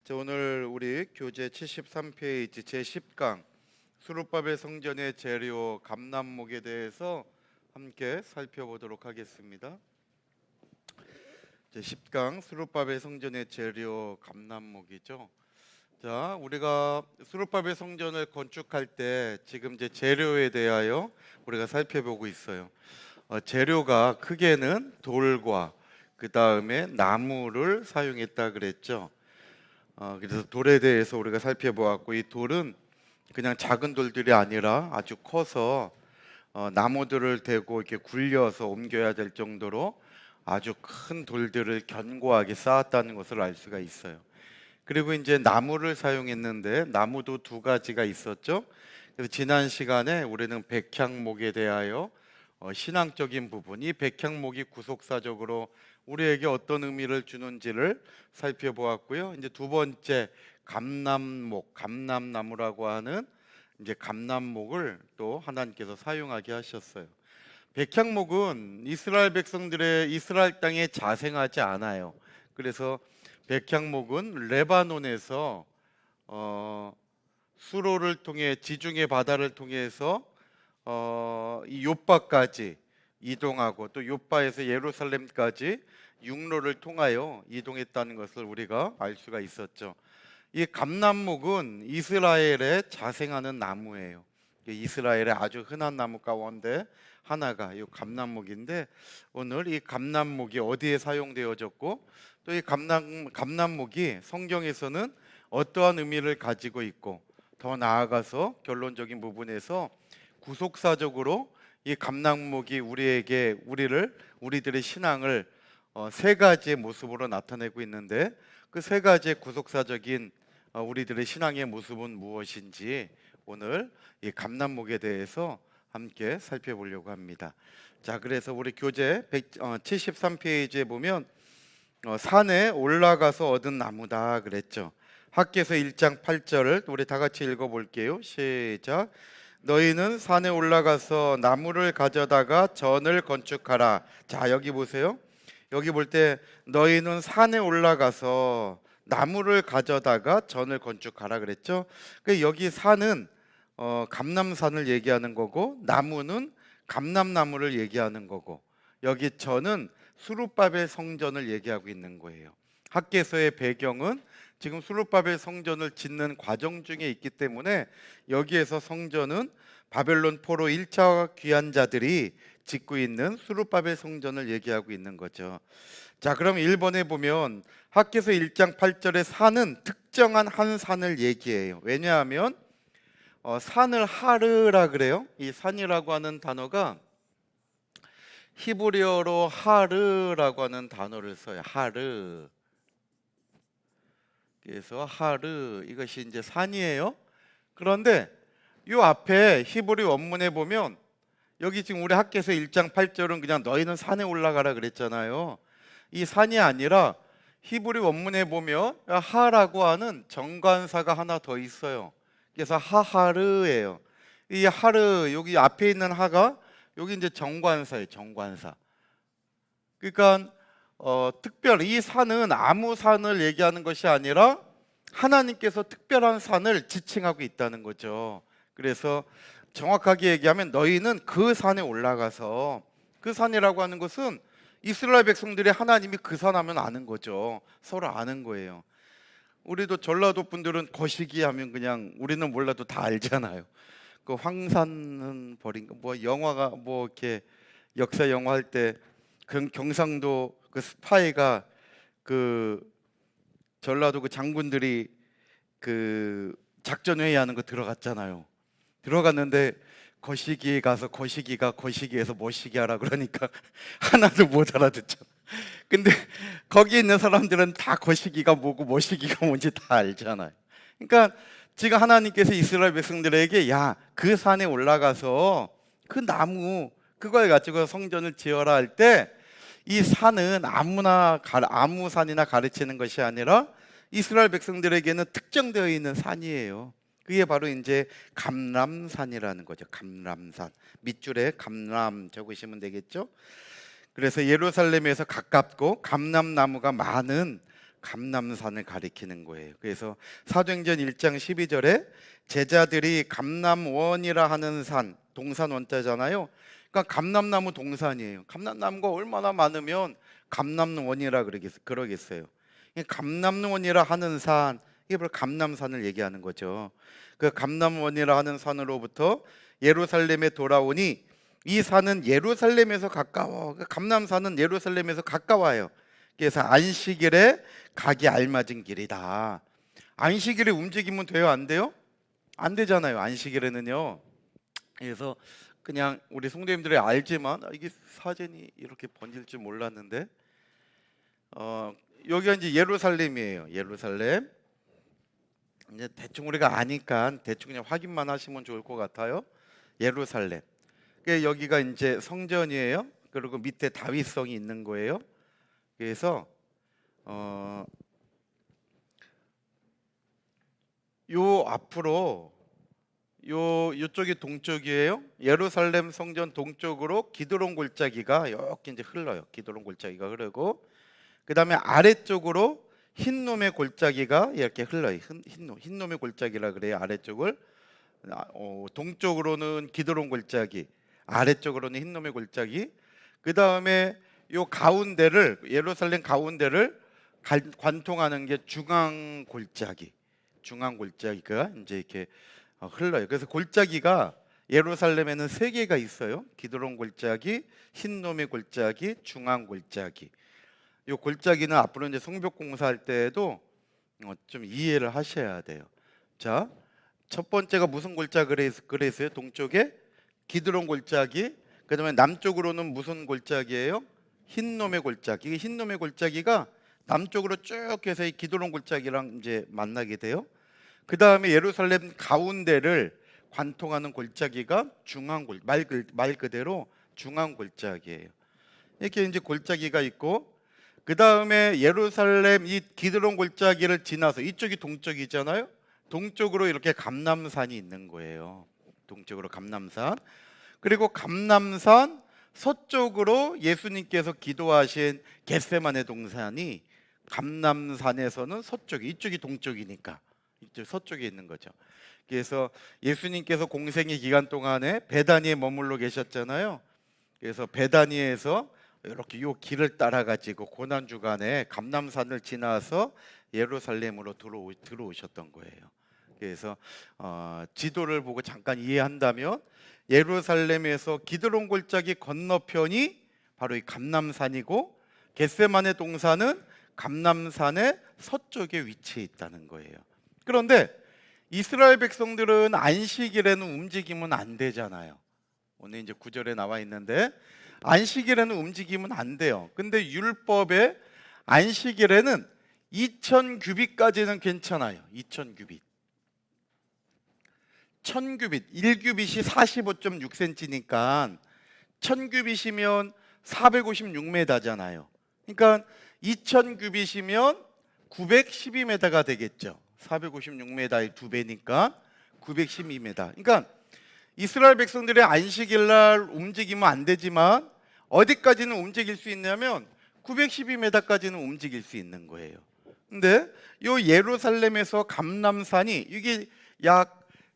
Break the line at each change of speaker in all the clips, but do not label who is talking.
자, 오늘 우리 교재 73페이지 제10강 수르바벨 성전의 재료 감람목에 대해서 함께 살펴보도록 하겠습니다. 제10강 수르바벨 성전의 재료 감람목이죠. 자, 우리가 수르바벨 성전을 건축할 때 지금 이제 재료에 대하여 우리가 살펴보고 있어요. 재료가 크게는 돌과 그 다음에 나무를 사용했다 그랬죠. 그래서 돌에 대해서 우리가 살펴보았고, 이 돌은 그냥 작은 돌들이 아니라 아주 커서 나무들을 대고 이렇게 굴려서 옮겨야 될 정도로 아주 큰 돌들을 견고하게 쌓았다는 것을 알 수가 있어요. 그리고 이제 나무를 사용했는데 나무도 두 가지가 있었죠. 그래서 지난 시간에 우리는 백향목에 대하여 신앙적인 부분, 이 백향목이 구속사적으로 우리에게 어떤 의미를 주는지를 살펴보았고요. 이제 두 번째 감람목, 감람나무라고 하는 이제 감람목을 또 하나님께서 사용하게 하셨어요. 백향목은 이스라엘 백성들의 이스라엘 땅에 자생하지 않아요. 그래서 백향목은 레바논에서 수로를 통해 지중해 바다를 통해서 이 요바까지 이동하고 또 요바에서 예루살렘까지 육로를 통하여 이동했다는 것을 우리가 알 수가 있었죠. 이 감람목은 이스라엘에 자생하는 나무예요. 이스라엘의 아주 흔한 나무 가운데 하나가 이 감람목인데, 오늘 이 감람목이 어디에 사용되어졌고 또 이 감람목이 성경에서는 어떠한 의미를 가지고 있고, 더 나아가서 결론적인 부분에서 구속사적으로 이 감람목이 우리들의 신앙을 세 가지의 모습으로 나타내고 있는데, 그 세 가지의 구속사적인 우리들의 신앙의 모습은 무엇인지 오늘 이 감람목에 대해서 함께 살펴보려고 합니다. 자, 그래서 우리 교재 73페이지에 보면 산에 올라가서 얻은 나무다 그랬죠. 학개서 1장 8절을 우리 다 같이 읽어볼게요. 시작. 너희는 산에 올라가서 나무를 가져다가 전을 건축하라. 자, 여기 보세요. 여기 볼 때 너희는 산에 올라가서 나무를 가져다가 전을 건축하라 그랬죠. 여기 산은 감람산을 얘기하는 거고, 나무는 감람나무를 얘기하는 거고, 여기 전은 수르바벨 성전을 얘기하고 있는 거예요. 학개서의 배경은 지금 수르바벨 성전을 짓는 과정 중에 있기 때문에 여기에서 성전은 바벨론 포로 1차 귀환자들이 짓고 있는 수르바벨 성전을 얘기하고 있는 거죠. 자, 그럼 1번에 보면 학개서 1장 8절에 산은 특정한 한 산을 얘기해요. 왜냐하면 산을 하르라 그래요. 이 산이라고 하는 단어가 히브리어로 하르라고 하는 단어를 써요. 하르. 그래서 하르, 이것이 이제 산이에요. 그런데 이 앞에 히브리 원문에 보면, 여기 지금 우리 학개서 1장 8절은 그냥 너희는 산에 올라가라 그랬잖아요. 이 산이 아니라 히브리 원문에 보면 하라고 하는 정관사가 하나 더 있어요. 그래서 하하르예요. 이 하르, 여기 앞에 있는 하가 여기 이제 정관사예요. 정관사. 그러니까 특별히 이 산은 아무 산을 얘기하는 것이 아니라 하나님께서 특별한 산을 지칭하고 있다는 거죠. 그래서 정확하게 얘기하면 너희는 그 산에 올라가서, 그 산이라고 하는 것은 이스라엘 백성들이 하나님이 그 산 하면 아는 거죠. 서로 아는 거예요. 우리도 전라도 분들은 거시기 하면 그냥 우리는 몰라도 다 알잖아요. 그 황산은 버린가 뭐 영화가 뭐 이렇게 역사 영화 할 때 경상도 그 스파이가 그 전라도 그 장군들이 그 작전 회의하는 거 들어갔잖아요. 들어갔는데 거시기 가서 거시기가 거시기에서 뭐시기 하라 그러니까 하나도 못 알아듣죠. 근데 거기 있는 사람들은 다 거시기가 뭐고 뭐시기가 뭔지 다 알잖아요. 그러니까 지금 하나님께서 이스라엘 백성들에게 야, 그 산에 올라가서 그 나무 그걸 가지고 성전을 지어라 할 때, 이 산은 아무 산이나 가르치는 것이 아니라 이스라엘 백성들에게는 특정되어 있는 산이에요. 그게 바로 이제 감람산이라는 거죠. 감람산. 밑줄에 감람 적으시면 되겠죠. 그래서 예루살렘에서 가깝고 감람나무가 많은 감람산을 가리키는 거예요. 그래서 사도행전 1장 12절에 제자들이 감람원이라 하는 산, 동산 원자잖아요. 그러니까 감람나무 동산이에요. 감람나무가 얼마나 많으면 감람원이라 그러겠어요. 감람원이라 하는 산, 이게 바로 감람산을 얘기하는 거죠. 그 감람원이라 하는 산으로부터 예루살렘에 돌아오니 이 산은 예루살렘에서 가까워. 그 감람산은 예루살렘에서 가까워요. 그래서 안식일에 가기 알맞은 길이다. 안식일에 움직이면 돼요, 안 돼요? 안 되잖아요, 안식일에는요. 그래서 그냥 우리 성도님들이 알지만 이게 사진이 이렇게 번질 줄 몰랐는데 여기가 이제 예루살렘이에요. 예루살렘. 이제 대충 우리가 아니까 대충 그냥 확인만 하시면 좋을 것 같아요. 예루살렘. 여기가 이제 성전이에요. 그리고 밑에 다윗성이 있는 거예요. 그래서 요 앞으로 요쪽이 동쪽이에요. 예루살렘 성전 동쪽으로 기드론 골짜기가 이렇게 이제 흘러요. 기드론 골짜기가 흐르고 그 다음에 아래쪽으로 흰놈의 골짜기가 이렇게 흘러요. 흰놈의 골짜기라 그래요. 아래쪽을 동쪽으로는 기드론 골짜기, 아래쪽으로는 흰놈의 골짜기. 그 다음에 요 가운데를 예루살렘 가운데를 관통하는 게 중앙 골짜기. 중앙 골짜기가 이제 이렇게 흘러요. 그래서 골짜기가 예루살렘에는 세 개가 있어요. 기드론 골짜기, 흰놈의 골짜기, 중앙 골짜기. 이 골짜기는 앞으로 이제 성벽 공사할 때에도 좀 이해를 하셔야 돼요. 자, 첫 번째가 무슨 골짜기를 그랬어요? 동쪽에 기드론 골짜기. 그다음에 남쪽으로는 무슨 골짜기예요? 흰놈의 골짜기. 흰놈의 골짜기가 남쪽으로 쭉 해서 이 기드론 골짜기랑 이제 만나게 돼요. 그 다음에 예루살렘 가운데를 관통하는 골짜기가 말 그대로 중앙 골짜기예요. 이렇게 이제 골짜기가 있고, 그 다음에 예루살렘 이 기드론 골짜기를 지나서 이쪽이 동쪽이잖아요. 동쪽으로 이렇게 감람산이 있는 거예요. 동쪽으로 감람산. 그리고 감람산 서쪽으로 예수님께서 기도하신 겟세마네 동산이 감람산에서는 서쪽이, 이쪽이 동쪽이니까 이쪽 서쪽에 있는 거죠. 그래서 예수님께서 공생의 기간 동안에 베다니에 머물러 계셨잖아요. 그래서 베다니에서 이렇게 요 길을 따라 가지고 고난 주간에 감람산을 지나서 예루살렘으로 들어오셨던 거예요. 그래서 지도를 보고 잠깐 이해한다면 예루살렘에서 기드론 골짜기 건너편이 바로 이 감람산이고 겟세마네 동산은 감람산의 서쪽에 위치해 있다는 거예요. 그런데 이스라엘 백성들은 안식일에는 움직이면 안 되잖아요. 오늘 이제 9절에 나와 있는데 안식일에는 움직이면 안 돼요. 근데 율법에 안식일에는 2000규빗까지는 괜찮아요. 2000규빗. 1000규빗, 1규빗이 45.6cm니까 1000규빗이면 456m잖아요. 그러니까 2000규빗이면 912m가 되겠죠. 456m의 2배니까 912m. 그러니까 이스라엘 백성들의 안식일날 움직이면 안 되지만 어디까지는 움직일 수 있냐면 912m까지는 움직일 수 있는 거예요. 근데 요 예루살렘에서 감람산이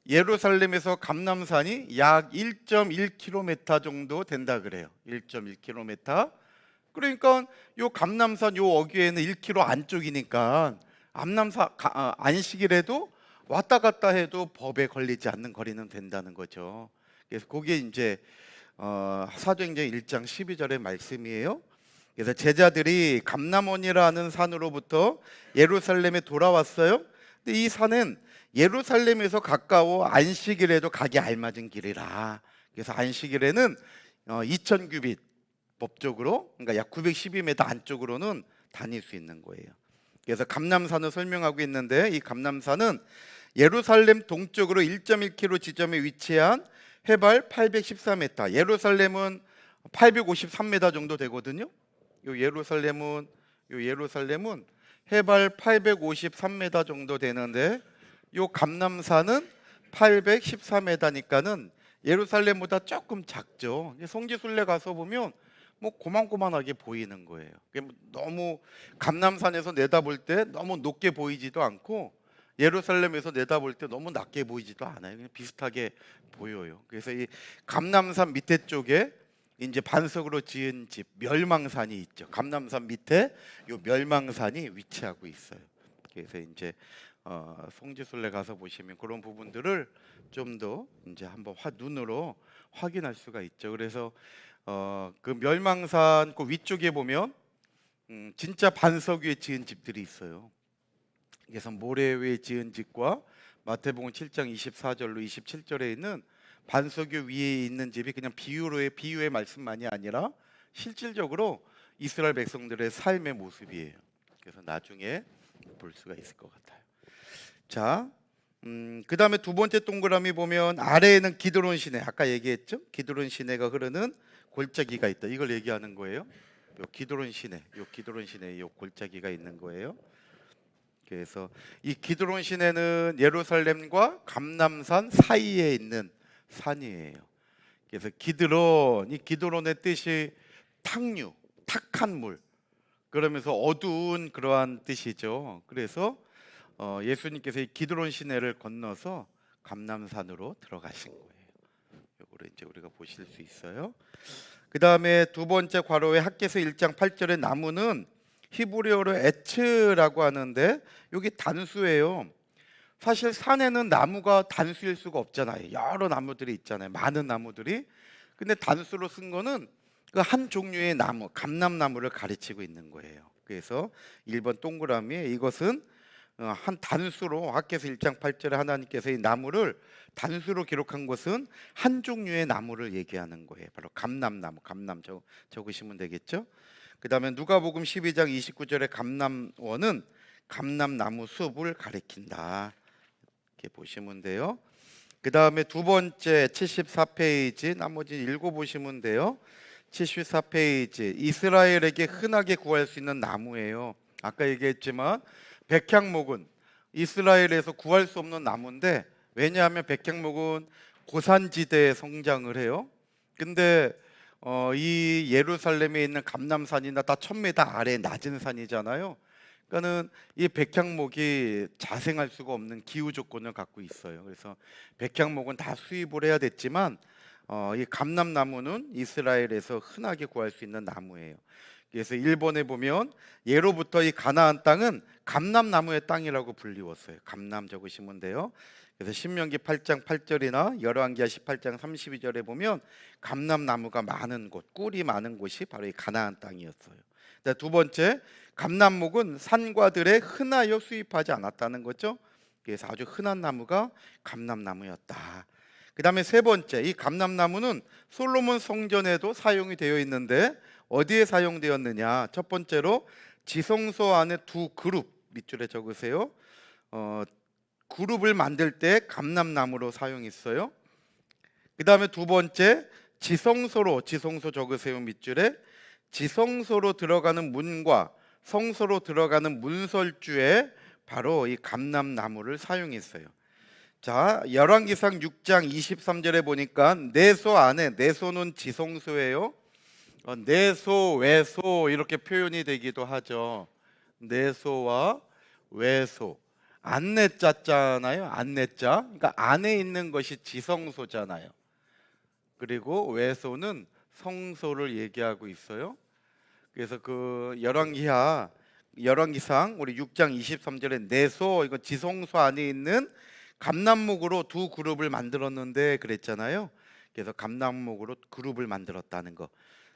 예루살렘에서 감람산이 약 1.1km 정도 된다 그래요. 1.1km. 그러니까 요 감람산 요 어귀에는 1km 안쪽이니까 안식일에도 왔다 갔다 해도 법에 걸리지 않는 거리는 된다는 거죠. 그래서 그게 이제 사도행전 1장 12절의 말씀이에요. 그래서 제자들이 감람원이라는 산으로부터 예루살렘에 돌아왔어요. 근데 이 산은 예루살렘에서 가까워 안식일에도 가기 알맞은 길이라. 그래서 안식일에는 2000규빗 법적으로, 그러니까 약 912m 안쪽으로는 다닐 수 있는 거예요. 그래서 감람산을 설명하고 있는데 이 감람산은 예루살렘 동쪽으로 1.1km 지점에 위치한 해발 814m. 예루살렘은 853m 정도 되거든요. 요 예루살렘은 해발 853m 정도 되는데 요 감람산은 814m니까는 예루살렘보다 조금 작죠. 성지순례 가서 보면 뭐 고만고만하게 보이는 거예요. 너무 감람산에서 내다볼 때 너무 높게 보이지도 않고 예루살렘에서 내다볼 때 너무 낮게 보이지도 않아요. 그냥 비슷하게 보여요. 그래서 이 감람산 밑에 쪽에 이제 반석으로 지은 집 멸망산이 있죠. 감람산 밑에 요 멸망산이 위치하고 있어요. 그래서 이제 성지순례 가서 보시면 그런 부분들을 좀 더 이제 한번 눈으로 확인할 수가 있죠. 그래서 그 멸망산 그 위쪽에 보면 진짜 반석 위에 지은 집들이 있어요. 그래서 모래 위에 지은 집과 마태복음 7장 24절로 27절에 있는 반석 위에 있는 집이 그냥 비유의 말씀만이 아니라 실질적으로 이스라엘 백성들의 삶의 모습이에요. 그래서 나중에 볼 수가 있을 것 같아요. 자, 그 다음에 두 번째 동그라미 보면 아래에는 기드론 시내, 아까 얘기했죠? 기드론 시내가 흐르는 골짜기가 있다. 이걸 얘기하는 거예요. 요 기드론 시내에 요 골짜기가 있는 거예요. 그래서 이 기드론 시내는 예루살렘과 감람산 사이에 있는 산이에요. 그래서 이 기드론의 뜻이 탁류, 탁한 물, 그러면서 어두운 그러한 뜻이죠. 그래서 예수님께서 이 기드론 시내를 건너서 감람산으로 들어가신 거예요. 이거를 이제 우리가 보실 수 있어요. 그 다음에 두 번째 괄호에 학개서 1장 8절의 나무는 히브리어로 에츠라고 하는데 여기 단수예요. 사실 산에는 나무가 단수일 수가 없잖아요. 여러 나무들이 있잖아요. 많은 나무들이. 근데 단수로 쓴 거는 그 한 종류의 나무, 감람나무를 가르치고 있는 거예요. 그래서 1번 동그라미에 이것은 한 단수로 학개서 1장 8절에 하나님께서 이 나무를 단수로 기록한 것은 한 종류의 나무를 얘기하는 거예요. 바로 감람나무, 적으시면 되겠죠. 그 다음에 누가복음 12장 29절에 감람원은 감람나무 숲을 가리킨다. 이렇게 보시면 돼요. 그 다음에 두 번째 74페이지 나머지 읽어보시면 돼요. 74페이지 이스라엘에게 흔하게 구할 수 있는 나무예요. 아까 얘기했지만 백향목은 이스라엘에서 구할 수 없는 나무인데, 왜냐하면 백향목은 고산지대에 성장을 해요. 근데 이 예루살렘에 있는 감람산이나 다 1000m 아래 낮은 산이잖아요. 그러니까는 이 백향목이 자생할 수가 없는 기후 조건을 갖고 있어요. 그래서 백향목은 다 수입을 해야 됐지만 이 감람나무는 이스라엘에서 흔하게 구할 수 있는 나무예요. 그래서 일본에 보면 예로부터 이 가나안 땅은 감람나무의 땅이라고 불리웠어요. 감람 적으시면 돼요. 그래서 신명기 8장 8절이나 열왕기하 18장 32절에 보면 감람나무가 많은 곳, 꿀이 많은 곳이 바로 이 가나안 땅이었어요. 두 번째, 감람목은 산과들에 흔하여 수입하지 않았다는 거죠. 그래서 아주 흔한 나무가 감람나무였다. 그 다음에 세 번째, 이 감람나무는 솔로몬 성전에도 사용이 되어 있는데 어디에 사용되었느냐? 첫 번째로 지성소 안에 두 그룹, 밑줄에 적으세요. 그룹을 만들 때 감람나무로 사용했어요. 그 다음에 두 번째, 지성소 적으세요. 밑줄에 지성소로 들어가는 문과 성소로 들어가는 문설주에 바로 이 감람나무를 사용했어요. 자, 열왕기상 6장 23절에 보니까 내소 안에, 내소는 지성소예요. 내소, 외소 이렇게 표현이 되기도 하죠. 내소와 외소. 안내자잖아요. 안내자. 그러니까 안에 있는 것이 지성소잖아요. 그리고 외소는 성소를 얘기하고 있어요. 그래서 그 열왕기상 우리 6장 23절에 내소, 이거 지성소 안에 있는 감람목으로 두 그룹을 만들었는데 그랬잖아요. 그래서 감람목으로 그룹을 만들었다는 거.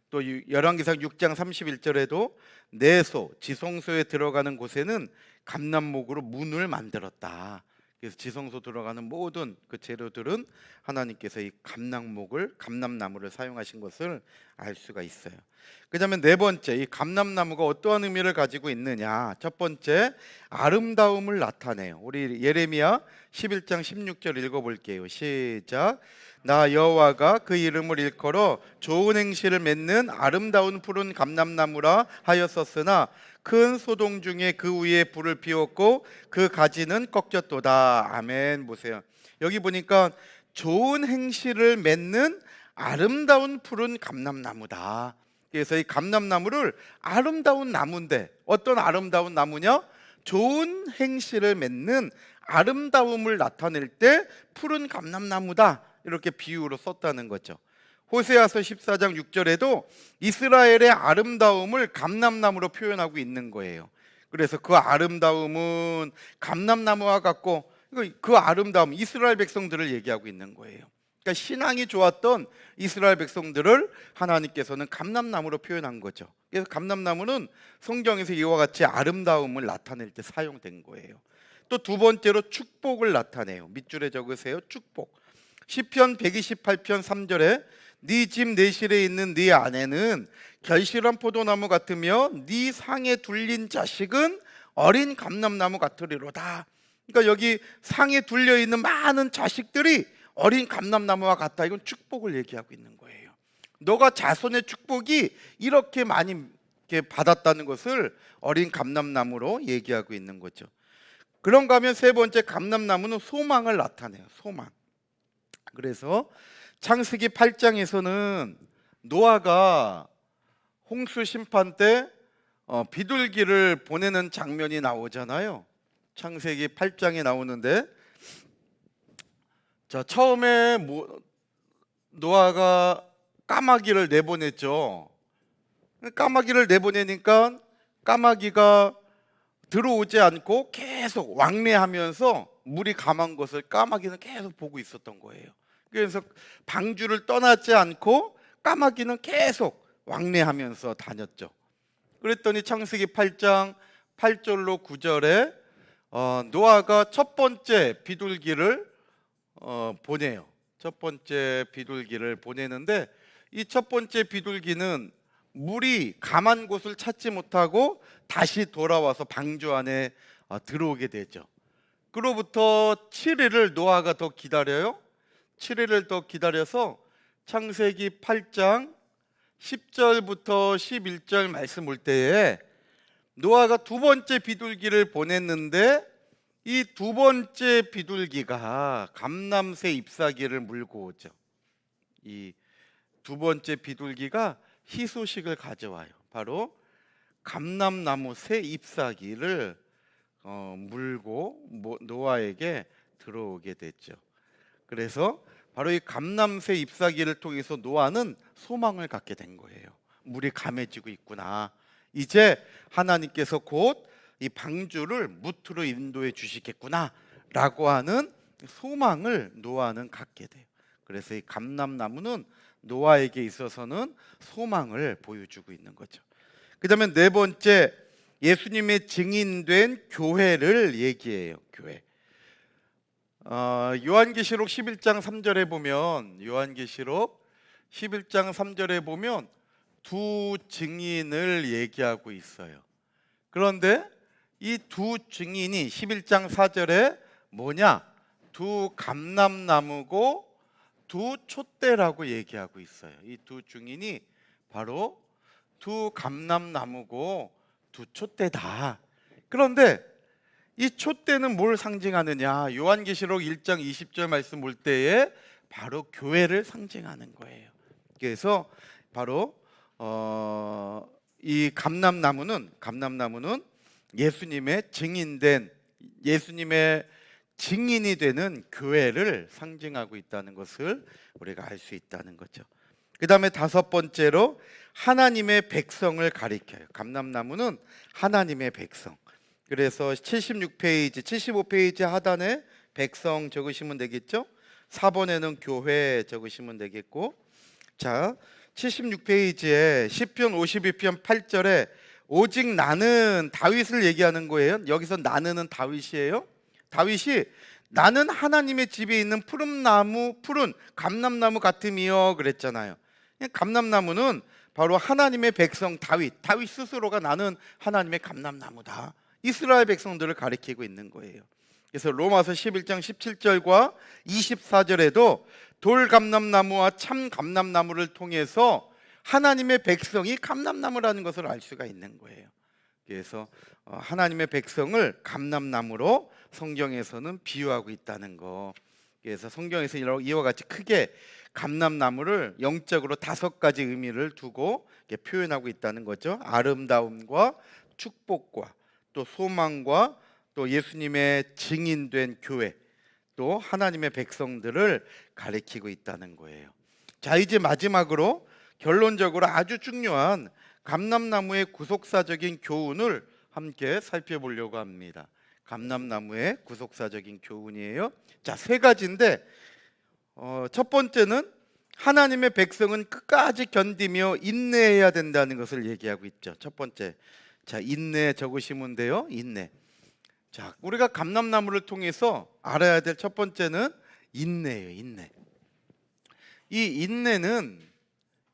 또 열왕기상 6장 31절에도 내소, 지성소에 들어가는 곳에는 감람목으로 문을 만들었다. 그래서 지성소 들어가는 모든 그 재료들은 하나님께서 이 감람나무를 사용하신 것을 알 수가 있어요. 그다음에 네 번째, 이 감람나무가 어떠한 의미를 가지고 있느냐? 첫 번째, 아름다움을 나타내요. 우리 예레미야 11장 16절 읽어볼게요. 시작. 나 여호와가 그 이름을 일컬어 좋은 행실을 맺는 아름다운 푸른 감람나무라 하였었으나 큰 소동 중에 그 위에 불을 피웠고 그 가지는 꺾였도다. 아멘. 보세요. 여기 보니까 좋은 행실을 맺는 아름다운 푸른 감람나무다. 그래서 이 감람나무를 아름다운 나무인데, 어떤 아름다운 나무냐? 좋은 행실을 맺는 아름다움을 나타낼 때 푸른 감람나무다, 이렇게 비유로 썼다는 거죠. 호세아서 14장 6절에도 이스라엘의 아름다움을 감람나무로 표현하고 있는 거예요. 그래서 그 아름다움은 감람나무와 같고, 그 아름다움, 이스라엘 백성들을 얘기하고 있는 거예요. 그러니까 신앙이 좋았던 이스라엘 백성들을 하나님께서는 감람나무로 표현한 거죠. 그래서 감람나무는 성경에서 이와 같이 아름다움을 나타낼 때 사용된 거예요. 또 두 번째로 축복을 나타내요. 밑줄에 적으세요. 축복. 시편 128편 3절에 네 집 내실에 있는 네 아내는 결실한 포도나무 같으며 네 상에 둘린 자식은 어린 감람나무 같으리로다. 그러니까 여기 상에 둘려 있는 많은 자식들이 어린 감람나무와 같다. 이건 축복을 얘기하고 있는 거예요. 너가 자손의 축복이 이렇게 많이 받았다는 것을 어린 감람나무로 얘기하고 있는 거죠. 그런가 하면 세 번째, 감람나무는 소망을 나타내요. 소망. 그래서 창세기 8장에서는 노아가 홍수 심판 때 비둘기를 보내는 장면이 나오잖아요. 창세기 8장에 나오는데, 자, 처음에 노아가 까마귀를 내보냈죠. 까마귀를 내보내니까 까마귀가 들어오지 않고 계속 왕래하면서 물이 감한 것을 까마귀는 계속 보고 있었던 거예요. 그래서 방주를 떠나지 않고 까마귀는 계속 왕래하면서 다녔죠. 그랬더니 창세기 8장 8절로 9절에 노아가 첫 번째 비둘기를 보내요. 첫 번째 비둘기를 보내는데, 이 첫 번째 비둘기는 물이 감한 곳을 찾지 못하고 다시 돌아와서 방주 안에 들어오게 되죠. 그로부터 7일을 노아가 더 기다려요. 7일을 더 기다려서 창세기 8장 10절부터 11절 말씀 볼 때에 노아가 두 번째 비둘기를 보냈는데, 이 두 번째 비둘기가 감람새 잎사귀를 물고 오죠. 이 두 번째 비둘기가 희소식을 가져와요. 바로 감람나무 새 잎사귀를 물고 노아에게 들어오게 됐죠. 그래서 바로 이 감람새 잎사귀를 통해서 노아는 소망을 갖게 된 거예요. 물이 감해지고 있구나. 이제 하나님께서 곧 이 방주를 무트로 인도해 주시겠구나 라고 하는 소망을 노아는 갖게 돼요. 그래서 이 감람나무는 노아에게 있어서는 소망을 보여주고 있는 거죠. 그 다음에 네 번째, 예수님의 증인된 교회를 얘기해요. 교회. 요한계시록 11장 3절에 보면, 요한계시록 11장 3절에 보면 두 증인을 얘기하고 있어요. 그런데 이 두 증인이 11장 4절에 뭐냐? 두 감람나무고 두 촛대라고 얘기하고 있어요. 이 두 증인이 바로 두 감람나무고 두 촛대다. 그런데 이 촛대는 뭘 상징하느냐? 요한계시록 1장 20절 말씀 볼 때에 바로 교회를 상징하는 거예요. 그래서 바로 이 감람나무는 예수님의 증인이 되는 교회를 상징하고 있다는 것을 우리가 알 수 있다는 거죠. 그 다음에 다섯 번째로 하나님의 백성을 가리켜요. 감람나무는 하나님의 백성. 그래서 76페이지, 75페이지 하단에 백성 적으시면 되겠죠. 4번에는 교회 적으시면 되겠고, 자 76페이지에 시편 52편 8절에 오직 나는, 다윗을 얘기하는 거예요. 여기서 나는은 다윗이에요. 다윗이 나는 하나님의 집에 있는 푸른 감람나무 같음이요 그랬잖아요. 감람나무는 바로 하나님의 백성 다윗 스스로가 나는 하나님의 감람나무다, 이스라엘 백성들을 가리키고 있는 거예요. 그래서 로마서 11장 17절과 24절에도 돌 감람나무와 참 감람나무를 통해서 하나님의 백성이 감람나무라는 것을 알 수가 있는 거예요. 그래서 하나님의 백성을 감람나무로 성경에서는 비유하고 있다는 거. 그래서 성경에서 이와 같이 크게 감람나무를 영적으로 5가지 의미를 두고 이렇게 표현하고 있다는 거죠. 아름다움과 축복과 또 소망과 또 예수님의 증인된 교회, 또 하나님의 백성들을 가리키고 있다는 거예요. 자, 이제 마지막으로 결론적으로 아주 중요한 감람나무의 구속사적인 교훈을 함께 살펴보려고 합니다. 감람나무의 구속사적인 교훈이에요. 자, 3가지인데 첫 번째는 하나님의 백성은 끝까지 견디며 인내해야 된다는 것을 얘기하고 있죠. 첫 번째, 자, 인내 적으시면 돼요. 인내. 자, 우리가 감람나무를 통해서 알아야 될 첫 번째는 인내예요. 인내. 이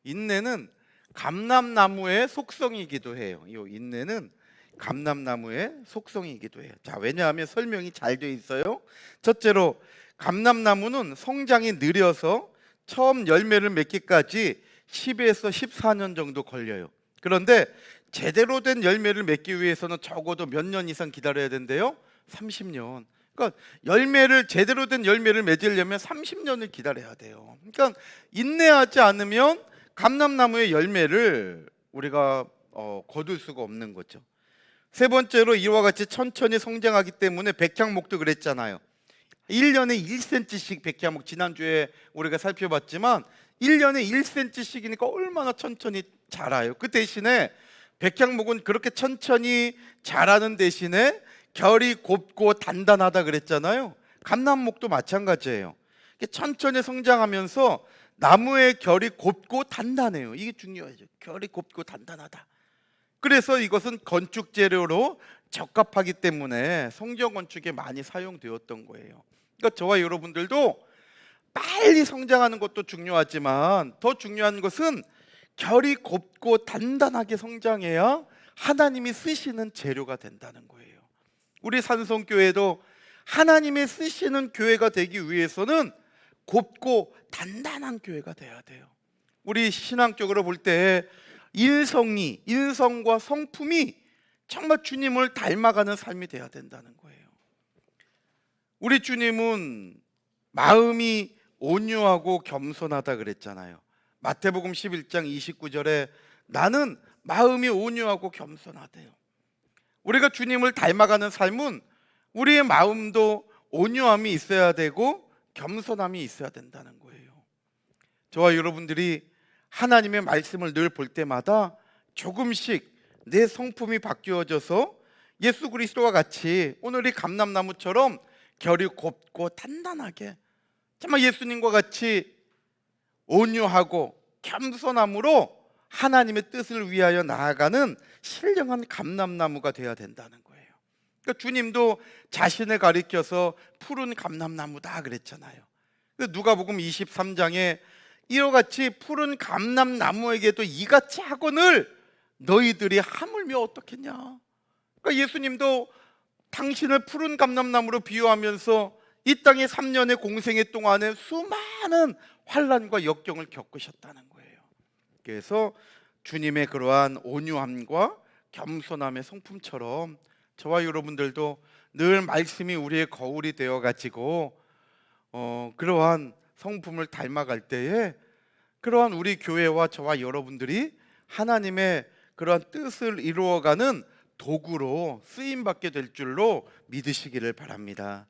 인내는 감람나무의 속성이기도 해요. 이 인내는 감람나무의 속성이기도 해요. 자, 왜냐하면 설명이 잘 돼 있어요. 첫째로 감람나무는 성장이 느려서 처음 열매를 맺기까지 10에서 14년 정도 걸려요. 그런데 제대로 된 열매를 맺기 위해서는 적어도 몇 년 이상 기다려야 된대요? 30년. 그러니까 제대로 된 열매를 맺으려면 30년을 기다려야 돼요. 그러니까 인내하지 않으면 감람나무의 열매를 우리가 거둘 수가 없는 거죠. 세 번째로 이와 같이 천천히 성장하기 때문에 백향목도 그랬잖아요. 1년에 1cm씩 백향목, 지난주에 우리가 살펴봤지만 1년에 1cm씩이니까 얼마나 천천히 자라요. 그 대신에 백향목은 그렇게 천천히 자라는 대신에 결이 곱고 단단하다 그랬잖아요. 감람목도 마찬가지예요. 천천히 성장하면서 나무의 결이 곱고 단단해요. 이게 중요하죠. 결이 곱고 단단하다. 그래서 이것은 건축 재료로 적합하기 때문에 성전 건축에 많이 사용되었던 거예요. 그러니까 저와 여러분들도 빨리 성장하는 것도 중요하지만 더 중요한 것은 결이 곱고 단단하게 성장해야 하나님이 쓰시는 재료가 된다는 거예요. 우리 산성교회도 하나님이 쓰시는 교회가 되기 위해서는 곱고 단단한 교회가 돼야 돼요. 우리 신앙적으로 볼 때 일성과 성품이 정말 주님을 닮아가는 삶이 돼야 된다는 거예요. 우리 주님은 마음이 온유하고 겸손하다 그랬잖아요. 마태복음 11장 29절에 나는 마음이 온유하고 겸손하대요. 우리가 주님을 닮아가는 삶은 우리의 마음도 온유함이 있어야 되고 겸손함이 있어야 된다는 거예요. 저와 여러분들이 하나님의 말씀을 늘 볼 때마다 조금씩 내 성품이 바뀌어져서 예수 그리스도와 같이 오늘 이 감람나무처럼 결이 곱고 단단하게 정말 예수님과 같이 온유하고 겸손함으로 하나님의 뜻을 위하여 나아가는 신령한 감람나무가 되어야 된다는 거예요. 그러니까 주님도 자신을 가리켜서 푸른 감람나무다 그랬잖아요. 누가복음 23장에 이와 같이 푸른 감람나무에게도 이같이 하거늘 너희들이 하물며 어떻겠냐. 그러니까 예수님도 당신을 푸른 감람나무로 비유하면서 이 땅의 3년의 공생애 동안에 수많은 환난과 역경을 겪으셨다는 거예요. 그래서 주님의 그러한 온유함과 겸손함의 성품처럼 저와 여러분들도 늘 말씀이 우리의 거울이 되어 가지고 그러한 성품을 닮아갈 때에 그러한 우리 교회와 저와 여러분들이 하나님의 그러한 뜻을 이루어가는 도구로 쓰임받게 될 줄로 믿으시기를 바랍니다.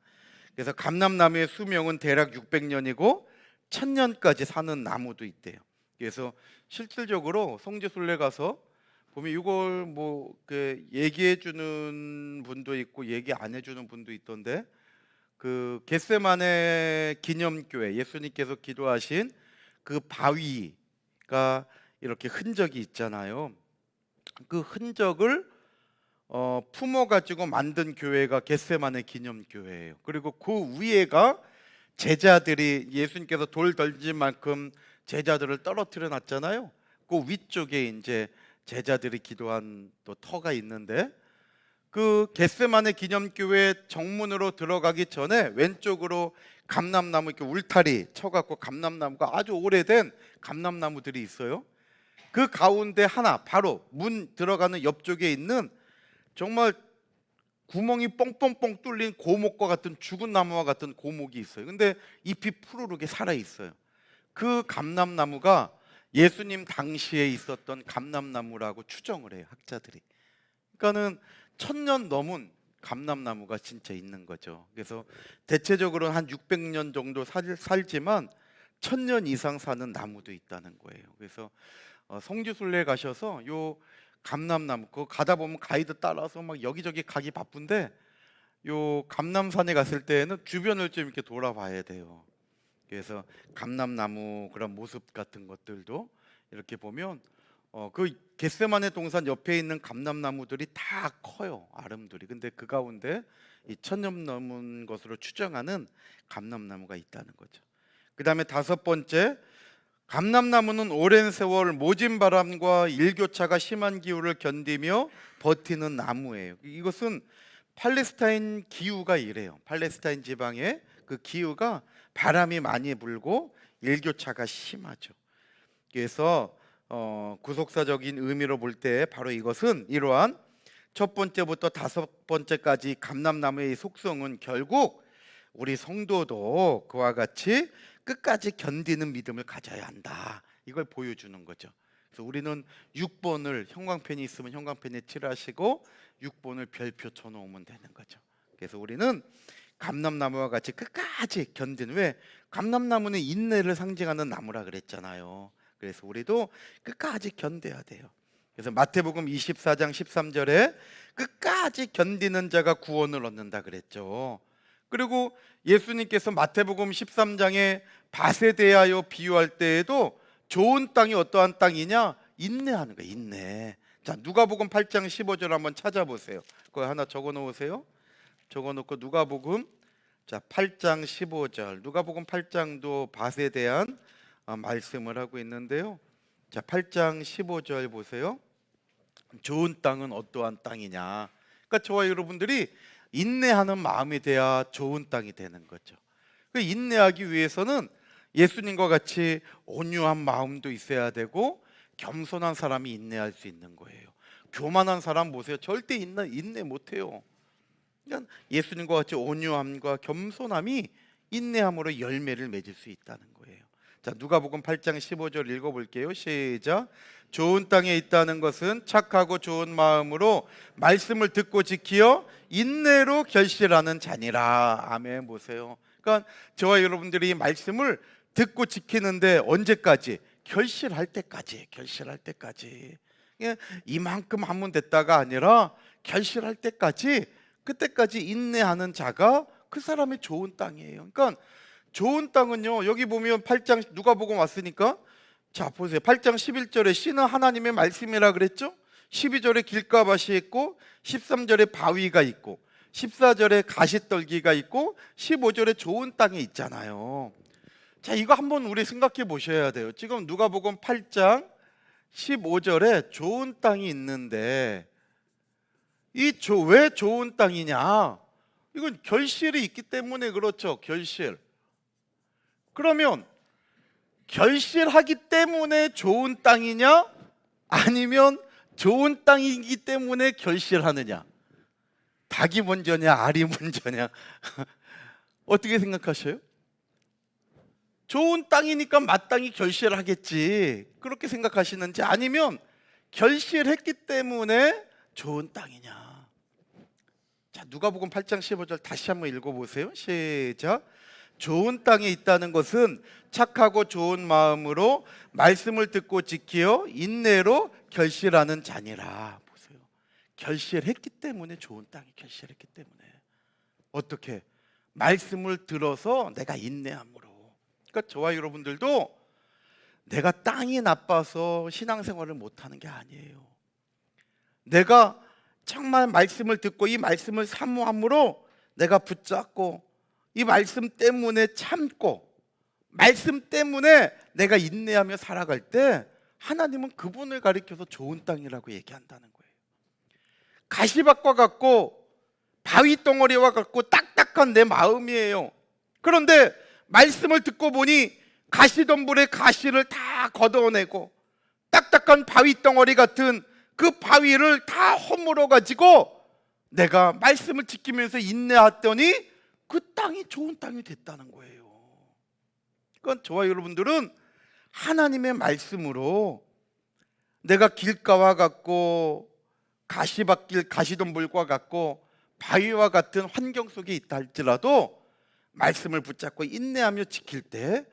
그래서 감람나무의 수명은 대략 600년이고 1000년까지 사는 나무도 있대요. 그래서 실질적으로 성지순례 가서 보면 이걸 얘기해 주는 분도 있고 얘기 안 해주는 분도 있던데, 그 겟세마네 기념교회 예수님께서 기도하신 그 바위가 이렇게 흔적이 있잖아요. 그 흔적을 품어가지고 만든 교회가 겟세마네 기념교회예요. 그리고 그 위에가 제자들이 예수님께서 돌 던진 만큼 제자들을 떨어뜨려 놨잖아요. 그 위쪽에 이제 제자들이 기도한 또 터가 있는데, 그 겟세마네 기념교회 정문으로 들어가기 전에 왼쪽으로 감람나무 이렇게 울타리 쳐갖고 감람나무가 아주 오래된 감람나무들이 있어요. 그 가운데 하나 바로 문 들어가는 옆쪽에 있는 정말 구멍이 뻥뻥뻥 뚫린 고목과 같은 죽은 나무와 같은 고목이 있어요. 근데 잎이 푸르르게 살아 있어요. 그 감람나무가 예수님 당시에 있었던 감람나무라고 추정을 해요, 학자들이. 그러니까는 1000년 넘은 감람나무가 진짜 있는 거죠. 그래서 대체적으로는 한 600년 정도 살지만 1000년 이상 사는 나무도 있다는 거예요. 그래서 성지순례 가셔서 요 감람나무 그거 가다 보면 가이드 따라서 막 여기저기 가기 바쁜데, 요 감람산에 갔을 때는 주변을 좀 이렇게 돌아봐야 돼요. 그래서 감람나무 그런 모습 같은 것들도 이렇게 보면 그 겟세마네 동산 옆에 있는 감람나무들이 다 커요, 아름들이. 근데 그 가운데 이 1000년 넘은 것으로 추정하는 감람나무가 있다는 거죠. 그 다음에 5번째, 감람나무는 오랜 세월 모진 바람과 일교차가 심한 기후를 견디며 버티는 나무예요. 이것은 팔레스타인 기후가 이래요. 팔레스타인 지방의 그 기후가 바람이 많이 불고 일교차가 심하죠. 그래서 구속사적인 의미로 볼 때 바로 이것은 이러한 첫 번째부터 5번째까지 감람나무의 속성은 결국 우리 성도도 그와 같이 끝까지 견디는 믿음을 가져야 한다, 이걸 보여주는 거죠. 그래서 우리는 6번을 형광펜이 있으면 형광펜에 칠하시고 6번을 별표 쳐놓으면 되는 거죠. 그래서 우리는 감람나무와 같이 끝까지 견디는, 왜? 감람나무는 인내를 상징하는 나무라 그랬잖아요. 그래서 우리도 끝까지 견뎌야 돼요. 그래서 마태복음 24장 13절에 끝까지 견디는 자가 구원을 얻는다 그랬죠. 그리고 예수님께서 마태복음 13장에 밭에 대하여 비유할 때에도 좋은 땅이 어떠한 땅이냐? 인내하는 거예요, 인내. 자, 누가복음 8장 15절 한번 찾아보세요. 그거 하나 적어 놓으세요. 적어 놓고 누가복음 8장 15절. 누가복음 8장도 밭에 대한 말씀을 하고 있는데요. 자, 8장 15절 보세요. 좋은 땅은 어떠한 땅이냐? 그러니까 저와 여러분들이 인내하는 마음이 돼야 좋은 땅이 되는 거죠. 그 인내하기 위해서는 예수님과 같이 온유한 마음도 있어야 되고 겸손한 사람이 인내할 수 있는 거예요. 교만한 사람 보세요. 절대 인내 못해요. 그러니까 예수님과 같이 온유함과 겸손함이 인내함으로 열매를 맺을 수 있다는 거예요. 자, 누가복음 8장 15절 읽어볼게요. 시작. 좋은 땅에 있다는 것은 착하고 좋은 마음으로 말씀을 듣고 지키어 인내로 결실하는 자니라. 아멘. 보세요. 그러니까 저와 여러분들이 이 말씀을 듣고 지키는데 언제까지? 결실할 때까지. 결실할 때까지. 이만큼 하면 됐다가 아니라 결실할 때까지, 그때까지 인내하는 자가 그 사람의 좋은 땅이에요. 그러니까 좋은 땅은요, 여기 보면 8장 누가복음 왔으니까, 자 보세요. 8장 11절에 씨는 하나님의 말씀이라 그랬죠. 12절에 길가밭이 있고 13절에 바위가 있고 14절에 가시떨기가 있고 15절에 좋은 땅이 있잖아요. 자, 이거 한번 우리 생각해 보셔야 돼요. 지금 누가복음 8장 15절에 좋은 땅이 있는데 왜 좋은 땅이냐? 이건 결실이 있기 때문에 그렇죠. 결실. 그러면 결실하기 때문에 좋은 땅이냐? 아니면 좋은 땅이기 때문에 결실하느냐? 닭이 먼저냐, 알이 먼저냐? 어떻게 생각하셔요? 좋은 땅이니까 마땅히 결실하겠지, 그렇게 생각하시는지, 아니면 결실했기 때문에 좋은 땅이냐? 자, 누가복음 8장 15절 다시 한번 읽어보세요. 시작. 좋은 땅에 있다는 것은 착하고 좋은 마음으로 말씀을 듣고 지키어 인내로 결실하는 자니라. 보세요. 결실했기 때문에 좋은 땅에 결실했기 때문에. 어떻게? 말씀을 들어서 내가 인내함으로. 그러니까 저와 여러분들도 내가 땅이 나빠서 신앙생활을 못하는 게 아니에요. 내가 정말 말씀을 듣고 이 말씀을 사모함으로 내가 붙잡고 이 말씀 때문에 참고 말씀 때문에 내가 인내하며 살아갈 때 하나님은 그분을 가리켜서 좋은 땅이라고 얘기한다는 거예요. 가시밭과 같고 바위 덩어리와 같고 딱딱한 내 마음이에요. 그런데 말씀을 듣고 보니 가시덤불의 가시를 다 걷어내고 딱딱한 바위 덩어리 같은 그 바위를 다 허물어 가지고 내가 말씀을 지키면서 인내했더니 그 땅이 좋은 땅이 됐다는 거예요. 그러니까 저와 여러분들은 하나님의 말씀으로 내가 길가와 같고 가시밭길 가시덤불과 같고 바위와 같은 환경 속에 있다 할지라도 말씀을 붙잡고 인내하며 지킬 때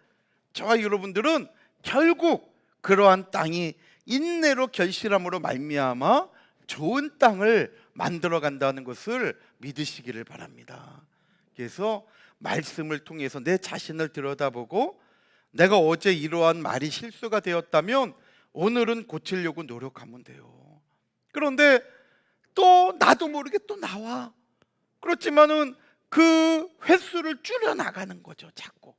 저와 여러분들은 결국 그러한 땅이 인내로 결실함으로 말미암아 좋은 땅을 만들어 간다는 것을 믿으시기를 바랍니다. 그래서 말씀을 통해서 내 자신을 들여다보고 내가 어제 이러한 말이 실수가 되었다면 오늘은 고치려고 노력하면 돼요. 그런데 또 나도 모르게 또 나와. 그렇지만은 그 횟수를 줄여 나가는 거죠, 자꾸.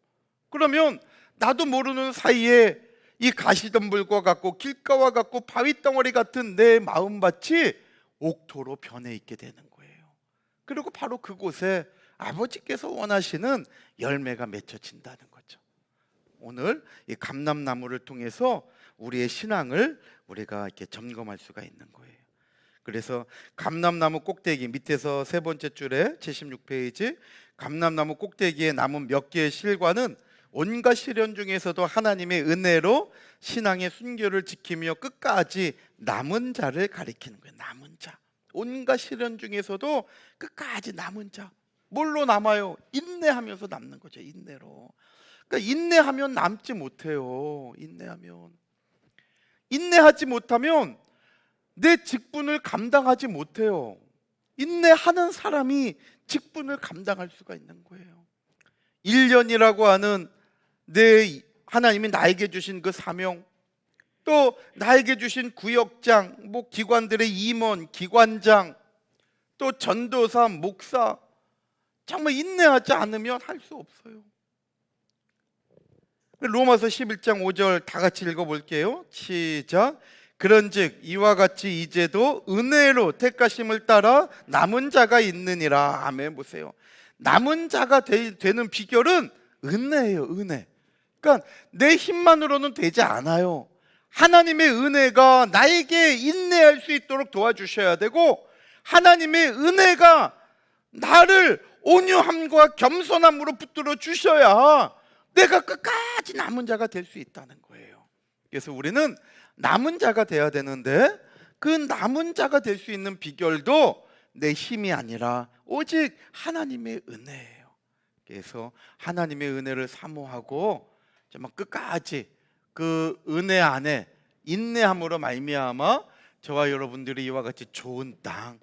그러면 나도 모르는 사이에 이 가시덤불과 같고 길가와 같고 바위덩어리 같은 내 마음밭이 옥토로 변해 있게 되는 거예요. 그리고 바로 그곳에 아버지께서 원하시는 열매가 맺혀진다는 거죠. 오늘 이 감람나무를 통해서 우리의 신앙을 우리가 이렇게 점검할 수가 있는 거예요. 그래서 감람나무 꼭대기 밑에서 세 번째 줄에 76페이지 감람나무 꼭대기에 남은 몇 개의 실과는 온갖 시련 중에서도 하나님의 은혜로 신앙의 순결을 지키며 끝까지 남은 자를 가리키는 거예요. 남은 자. 온갖 시련 중에서도 끝까지 남은 자. 뭘로 남아요? 인내하면서 남는 거죠. 인내로. 그러니까 인내하면 남지 못해요. 인내하지 못하면 내 직분을 감당하지 못해요. 인내하는 사람이 직분을 감당할 수가 있는 거예요. 1년이라고 하는 하나님이 나에게 주신 그 사명, 또 나에게 주신 구역장, 기관들의 임원, 기관장, 또 전도사, 목사, 정말 인내하지 않으면 할 수 없어요. 로마서 11장 5절 다 같이 읽어볼게요. 시작. 그런즉 이와 같이 이제도 은혜로 택하심을 따라 남은 자가 있느니라. 아멘. 보세요. 남은 자가 되는 비결은 은혜예요. 은혜. 그러니까 내 힘만으로는 되지 않아요. 하나님의 은혜가 나에게 인내할 수 있도록 도와주셔야 되고, 하나님의 은혜가 나를 온유함과 겸손함으로 붙들어 주셔야 내가 끝까지 남은 자가 될 수 있다는 거예요. 그래서 우리는 남은 자가 돼야 되는데, 그 남은 자가 될 수 있는 비결도 내 힘이 아니라 오직 하나님의 은혜예요. 그래서 하나님의 은혜를 사모하고 정말 끝까지 그 은혜 안에 인내함으로 말미암아 저와 여러분들이 이와 같이 좋은 땅,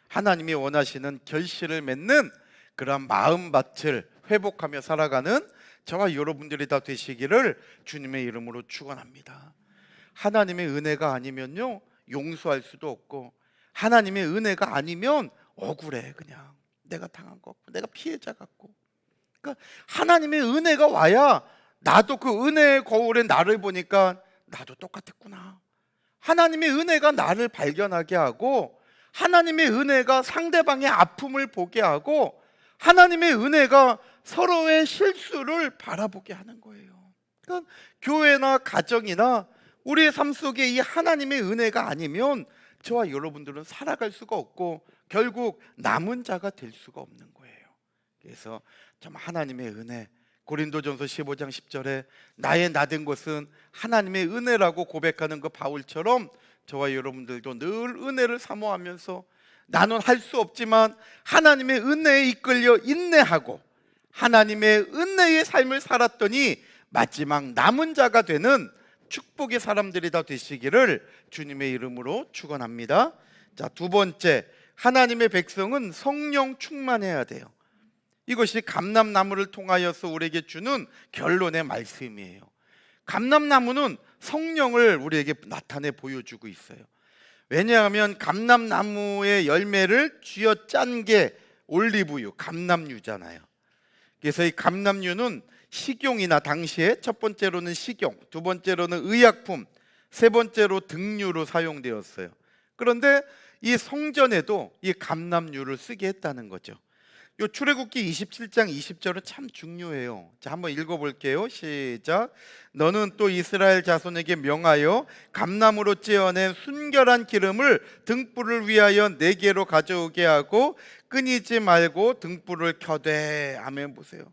하나님이 원하시는 결실을 맺는 그런 마음밭을 회복하며 살아가는 저와 여러분들이 다 되시기를 주님의 이름으로 축원합니다. 하나님의 은혜가 아니면요 용서할 수도 없고, 하나님의 은혜가 아니면 억울해. 그냥 내가 당한 거 같고 내가 피해자 같고. 그러니까 하나님의 은혜가 와야 나도 그 은혜의 거울에 나를 보니까 나도 똑같았구나. 하나님의 은혜가 나를 발견하게 하고, 하나님의 은혜가 상대방의 아픔을 보게 하고, 하나님의 은혜가 서로의 실수를 바라보게 하는 거예요. 그러니까 교회나 가정이나 우리의 삶 속에 이 하나님의 은혜가 아니면 저와 여러분들은 살아갈 수가 없고 결국 남은 자가 될 수가 없는 거예요. 그래서 정말 하나님의 은혜, 고린도전서 15장 10절에 나의 나된 것은 하나님의 은혜라고 고백하는 그 바울처럼 저와 여러분들도 늘 은혜를 사모하면서 나는 할 수 없지만 하나님의 은혜에 이끌려 인내하고 하나님의 은혜의 삶을 살았더니 마지막 남은 자가 되는 축복의 사람들이 다 되시기를 주님의 이름으로 축원합니다. 자, 두 번째, 하나님의 백성은 성령 충만해야 돼요. 이것이 감람나무를 통하여서 우리에게 주는 결론의 말씀이에요. 감람나무는 성령을 우리에게 나타내 보여주고 있어요. 왜냐하면 감람나무의 열매를 쥐어 짠 게 올리브유, 감람유잖아요. 그래서 이 감람유는 식용이나 당시에 첫 번째로는 식용, 두 번째로는 의약품, 세 번째로 등유로 사용되었어요. 그런데 이 성전에도 이 감람유를 쓰게 했다는 거죠. 요 출애굽기 27장 20절은 참 중요해요. 자, 한번 읽어볼게요. 시작. 너는 또 이스라엘 자손에게 명하여 감나무로 찌어낸 순결한 기름을 등불을 위하여 네개로 가져오게 하고 끊이지 말고 등불을 켜되. 아멘. 보세요.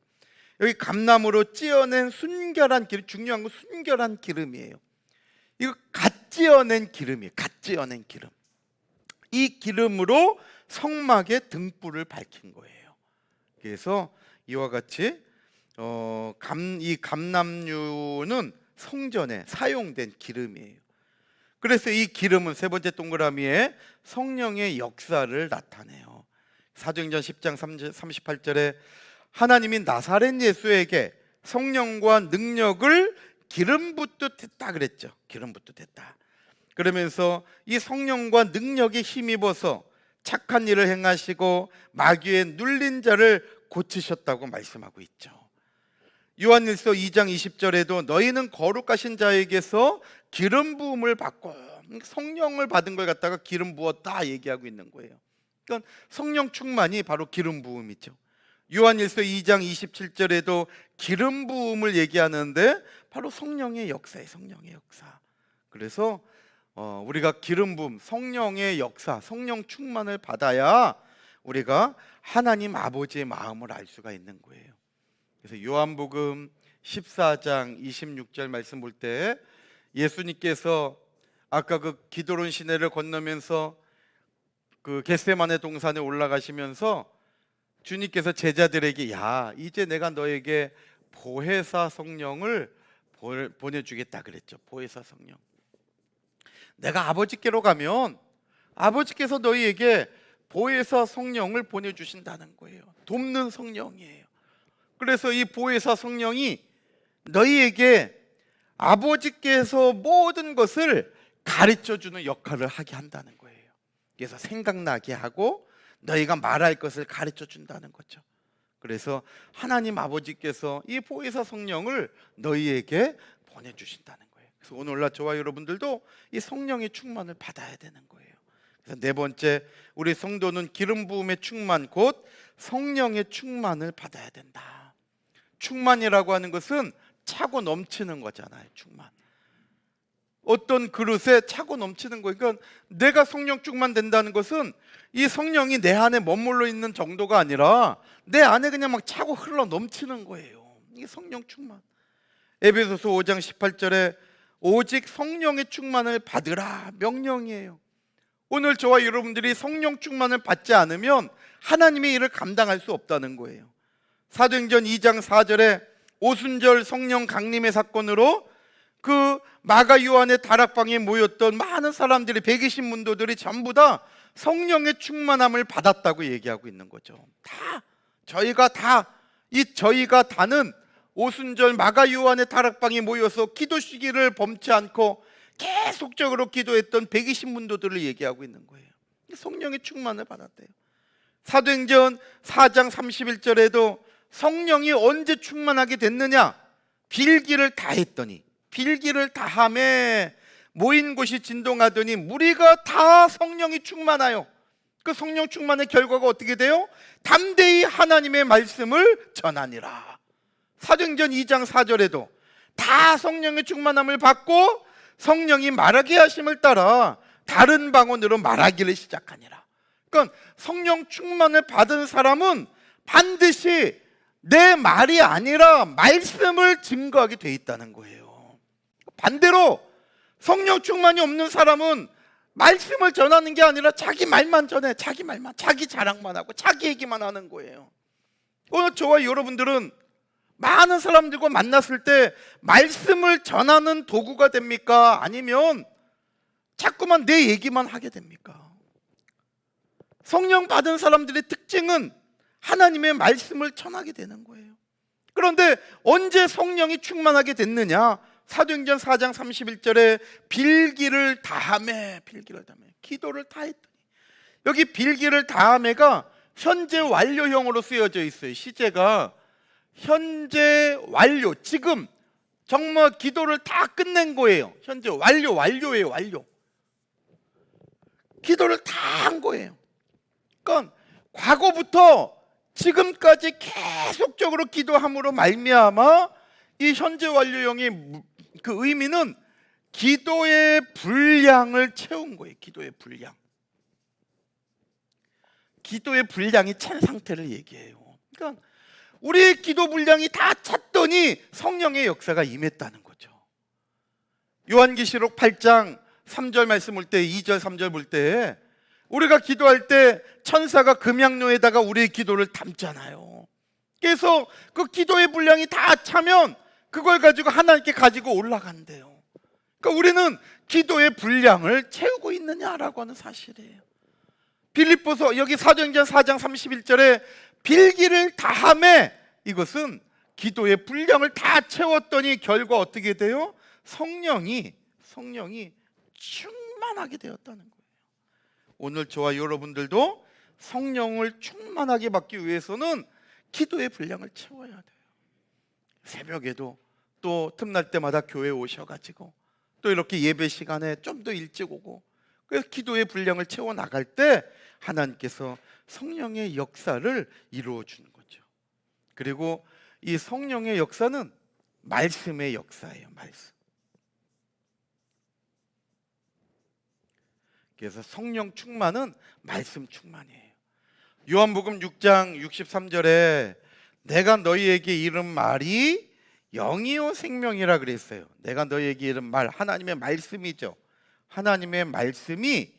여기 감나무로 찌어낸 순결한 기름, 중요한 건 순결한 기름이에요. 이거 갓 찌어낸 기름이에요. 갓 찌어낸 기름. 이 기름으로 성막에 등불을 밝힌 거예요. 그래서 이와 같이 이 감람유는 성전에 사용된 기름이에요. 그래서 이 기름은 세 번째 동그라미에 성령의 역사를 나타내요. 사도행전 10장 38절에 하나님이 나사렛 예수에게 성령과 능력을 기름 붓듯했다 그랬죠. 기름 붓듯했다. 그러면서 이 성령과 능력에 힘입어서 착한 일을 행하시고 마귀의 눌린 자를 고치셨다고 말씀하고 있죠. 요한일서 2장 20절에도 너희는 거룩하신 자에게서 기름 부음을 받고, 성령을 받은 걸 갖다가 기름 부었다 얘기하고 있는 거예요. 그러니까 성령 충만이 바로 기름 부음이죠. 요한일서 2장 27절에도 기름 부음을 얘기하는데 바로 성령의 역사예요. 성령의 역사. 그래서 우리가 기름 부음, 성령의 역사, 성령 충만을 받아야 우리가 하나님 아버지의 마음을 알 수가 있는 거예요. 그래서 요한복음 14장 26절 말씀 볼 때 예수님께서 아까 그 기드론 시내를 건너면서 그 겟세마네 동산에 올라가시면서 주님께서 제자들에게 야, 이제 내가 너에게 보혜사 성령을 보내주겠다 그랬죠. 보혜사 성령. 내가 아버지께로 가면 아버지께서 너희에게 보혜사 성령을 보내주신다는 거예요. 돕는 성령이에요. 그래서 이 보혜사 성령이 너희에게 아버지께서 모든 것을 가르쳐주는 역할을 하게 한다는 거예요. 그래서 생각나게 하고 너희가 말할 것을 가르쳐준다는 거죠. 그래서 하나님 아버지께서 이 보혜사 성령을 너희에게 보내주신다는 거예요. 그래서 오늘날 저와 여러분들도 이 성령의 충만을 받아야 되는 거예요. 그래서 네 번째, 우리 성도는 기름 부음의 충만, 곧 성령의 충만을 받아야 된다. 충만이라고 하는 것은 차고 넘치는 거잖아요. 충만. 어떤 그릇에 차고 넘치는 거예요. 그러니까 내가 성령 충만된다는 것은 이 성령이 내 안에 머물러 있는 정도가 아니라 내 안에 그냥 막 차고 흘러 넘치는 거예요. 이게 성령 충만. 에베소서 5장 18절에 오직 성령의 충만을 받으라 명령이에요. 오늘 저와 여러분들이 성령 충만을 받지 않으면 하나님의 일을 감당할 수 없다는 거예요. 사도행전 2장 4절에 오순절 성령 강림의 사건으로 그 마가 요한의 다락방에 모였던 많은 사람들이 120 문도들이 전부 다 성령의 충만함을 받았다고 얘기하고 있는 거죠. 저희가 다는 오순절 마가 요한의 다락방에 모여서 기도 시기를 범치 않고 계속적으로 기도했던 120 문도들을 얘기하고 있는 거예요. 성령의 충만을 받았대요. 사도행전 4장 31절에도 성령이 언제 충만하게 됐느냐? 빌기를 다했더니, 빌기를 다함에 모인 곳이 진동하더니 무리가 다 성령이 충만하여, 그 성령 충만의 결과가 어떻게 돼요? 담대히 하나님의 말씀을 전하니라. 사도행전 2장 4절에도 다 성령의 충만함을 받고 성령이 말하게 하심을 따라 다른 방언으로 말하기를 시작하니라. 그러니까 성령 충만을 받은 사람은 반드시 내 말이 아니라 말씀을 증거하게 돼 있다는 거예요. 반대로 성령 충만이 없는 사람은 말씀을 전하는 게 아니라 자기 말만 전해. 자기 말만, 자기 자랑만 하고 자기 얘기만 하는 거예요. 오늘 저와 여러분들은 많은 사람들과 만났을 때 말씀을 전하는 도구가 됩니까? 아니면 자꾸만 내 얘기만 하게 됩니까? 성령 받은 사람들의 특징은 하나님의 말씀을 전하게 되는 거예요. 그런데 언제 성령이 충만하게 됐느냐? 사도행전 4장 31절에 빌기를 다하매, 기도를 다했더니, 여기 빌기를 다하매가 현재 완료형으로 쓰여져 있어요. 시제가 현재 완료, 지금 정말 기도를 다 끝낸 거예요. 현재 완료예요. 완료. 기도를 다 한 거예요. 그러니까 과거부터 지금까지 계속적으로 기도함으로 말미암아 이 현재 완료형의 그 의미는 기도의 분량을 채운 거예요. 기도의 분량. 기도의 분량이 찬 상태를 얘기해요. 그러니까 우리의 기도 분량이 다 찼더니 성령의 역사가 임했다는 거죠. 요한계시록 8장 3절 말씀 볼 때, 2절 3절 볼 때 우리가 기도할 때 천사가 금양로에다가 우리의 기도를 담잖아요. 그래서 그 기도의 분량이 다 차면 그걸 가지고 하나님께 가지고 올라간대요. 그러니까 우리는 기도의 분량을 채우고 있느냐라고 하는 사실이에요. 빌립보서 여기 사도행전 4장 31절에 빌기를 다함에, 이것은 기도의 분량을 다 채웠더니 결과 어떻게 돼요? 성령이 충만하게 되었다는 거예요. 오늘 저와 여러분들도 성령을 충만하게 받기 위해서는 기도의 분량을 채워야 돼요. 새벽에도 또 틈날 때마다 교회에 오셔가지고 또 이렇게 예배 시간에 좀 더 일찍 오고, 그래서 기도의 분량을 채워 나갈 때 하나님께서 성령의 역사를 이루어 주는 거죠. 그리고 이 성령의 역사는 말씀의 역사예요. 말씀. 그래서 성령 충만은 말씀 충만이에요. 요한복음 6장 63절에 내가 너희에게 이른 말이 영이요 생명이라 그랬어요. 내가 너희에게 이른 말, 하나님의 말씀이죠. 하나님의 말씀이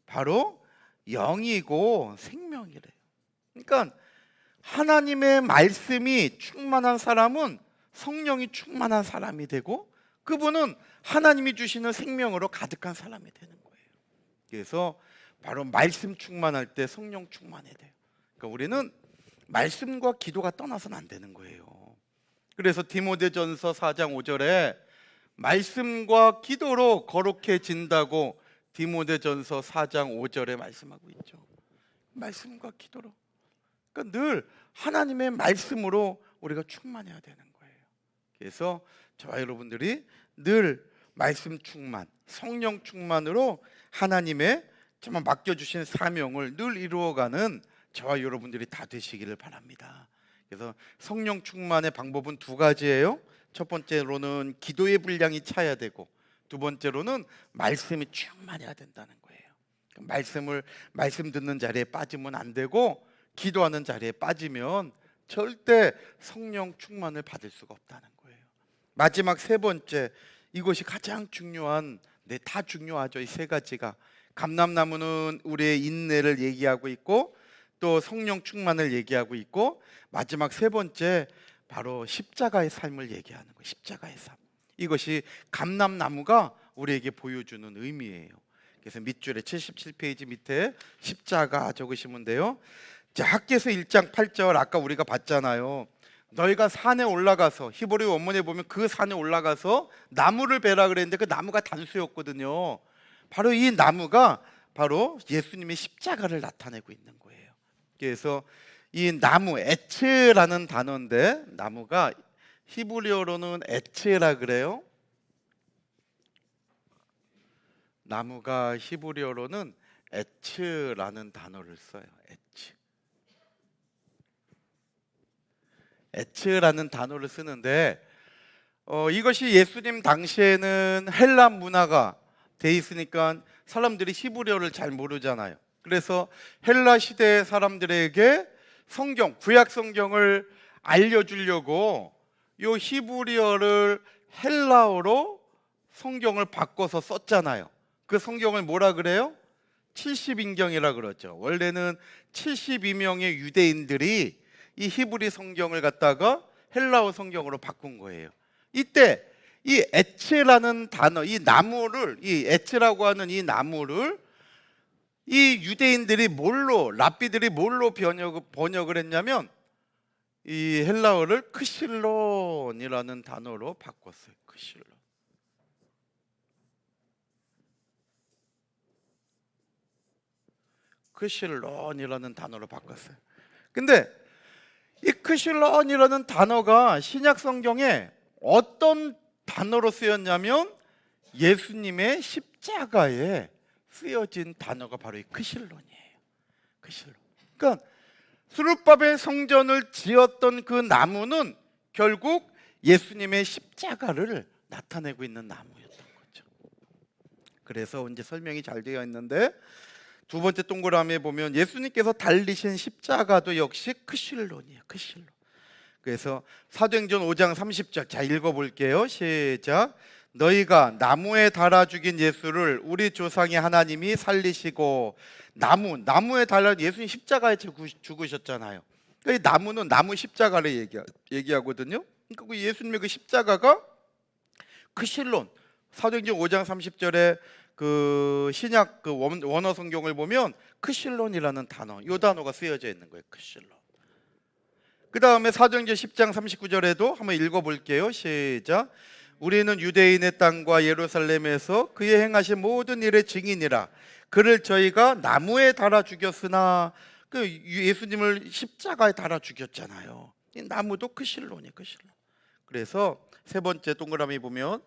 바로 영이고 생명이래요. 그러니까 하나님의 말씀이 충만한 사람은 성령이 충만한 사람이 되고, 그분은 하나님이 주시는 생명으로 가득한 사람이 되는 거예요. 그래서 바로 말씀 충만할 때 성령 충만해야 돼요. 그러니까 우리는 말씀과 기도가 떠나서는 안 되는 거예요. 그래서 디모데전서 4장 5절에 말씀과 기도로 거룩해진다고 디모데전서 4장 5절에 말씀하고 있죠. 말씀과 기도로. 그러니까 늘 하나님의 말씀으로 우리가 충만해야 되는 거예요. 그래서 저와 여러분들이 늘 말씀 충만, 성령 충만으로 하나님의 정말 맡겨주신 사명을 늘 이루어가는 저와 여러분들이 다 되시기를 바랍니다. 그래서 성령 충만의 방법은 두 가지예요. 첫 번째로는 기도의 분량이 차야 되고, 두 번째로는 말씀이 충만해야 된다는 거예요. 말씀 듣는 자리에 빠지면 안 되고, 기도하는 자리에 빠지면 절대 성령 충만을 받을 수가 없다는 거예요. 마지막 세 번째, 이것이 가장 중요한, 다 중요하죠. 이 세 가지가. 감람나무는 우리의 인내를 얘기하고 있고, 또 성령 충만을 얘기하고 있고, 마지막 세 번째 바로 십자가의 삶을 얘기하는 거예요. 십자가의 삶. 이것이 감람나무가 우리에게 보여주는 의미예요. 그래서 밑줄에 77페이지 밑에 십자가 적으시면 돼요. 자, 학개서 1장 8절 아까 우리가 봤잖아요. 너희가 산에 올라가서, 히브리 원문에 보면 그 산에 올라가서 나무를 베라 그랬는데 그 나무가 단수였거든요. 바로 이 나무가 바로 예수님의 십자가를 나타내고 있는 거예요. 그래서 이 나무, 에츠라는 단어인데, 나무가 히브리어로는 에츠라 그래요. 나무가 히브리어로는 에츠라는 단어를 써요. 에츠라는 단어를 쓰는데, 이것이 예수님 당시에는 헬라 문화가 돼 있으니까 사람들이 히브리어를 잘 모르잖아요. 그래서 헬라 시대 사람들에게 성경, 구약 성경을 알려주려고 이 히브리어를 헬라어로 성경을 바꿔서 썼잖아요. 그 성경을 뭐라 그래요? 70인경이라 그러죠. 원래는 72명의 유대인들이 이 히브리 성경을 갖다가 헬라어 성경으로 바꾼 거예요. 이때 이 에츠라는 단어, 이 나무를, 이 에츠라고 하는 이 나무를 이 유대인들이 랍비들이 뭘로 번역을 했냐면 이 헬라어를 크실론이라는 단어로 바꿨어요. 크실론이라는 단어로 바꿨어요. 근데 이 크실론이라는 단어가 신약 성경에 어떤 단어로 쓰였냐면 예수님의 십자가에 쓰여진 단어가 바로 이 크실론이에요. 크실론. 그러니까 스룹바벨 성전을 지었던 그 나무는 결국 예수님의 십자가를 나타내고 있는 나무였던 거죠. 그래서 이제 설명이 잘 되어 있는데, 두 번째 동그라미에 보면 예수님께서 달리신 십자가도 역시 크실론이에요. 크실론. 그래서 사도행전 5장 30절, 자 읽어볼게요. 시작. 너희가 나무에 달아 죽인 예수를 우리 조상의 하나님이 살리시고, 나무에 달아 예수님 십자가에 죽으셨잖아요. 이 나무는 나무 십자가를 얘기하거든요. 그러니까 그 예수님의 그 십자가가 크실론. 사도행전 5장 30절에 그 신약 그 원어 성경을 보면 크실론이라는 단어, 이 단어가 쓰여져 있는 거예요. 크실론. 그 다음에 사도행전 10장 39절에도 한번 읽어볼게요. 시작. 우리는 유대인의 땅과 예루살렘에서 그의 행하신 모든 일의 증인이라. 그를 저희가 나무에 달아 죽였으나, 그 예수님을 십자가에 달아 죽였잖아요. 이 나무도 크실론이에요. 크실론. 그래서 세 번째 동그라미 보면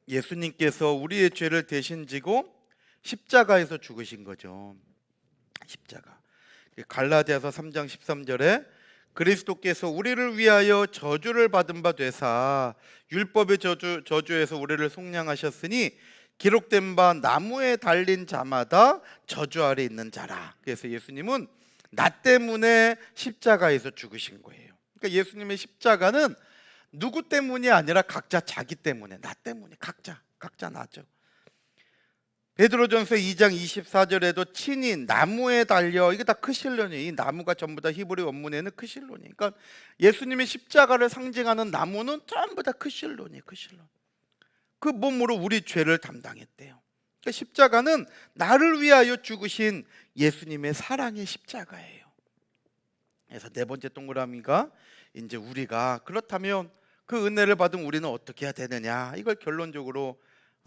예수님께서 우리의 죄를 대신 지고 십자가에서 죽으신 거죠. 십자가. 갈라디아서 3장 13절에 그리스도께서 우리를 위하여 저주를 받은 바 되사 율법의 저주에서 우리를 속량하셨으니 기록된 바 나무에 달린 자마다 저주 아래 있는 자라. 그래서 예수님은 나 때문에 십자가에서 죽으신 거예요. 그러니까 예수님의 십자가는 누구 때문이 아니라 각자 자기 때문에, 나 때문에, 각자 나죠. 베드로전서 2장 24절에도 친히 나무에 달려, 이게 다 크실론이에요. 이 나무가 전부 다 히브리 원문에는 크실론이에요. 그러니까 예수님의 십자가를 상징하는 나무는 전부 다 크실론이에요. 크실론. 그 몸으로 우리 죄를 담당했대요. 그러니까 십자가는 나를 위하여 죽으신 예수님의 사랑의 십자가예요. 그래서 네 번째 동그라미가 이제 우리가 그렇다면 그 은혜를 받은 우리는 어떻게 해야 되느냐, 이걸 결론적으로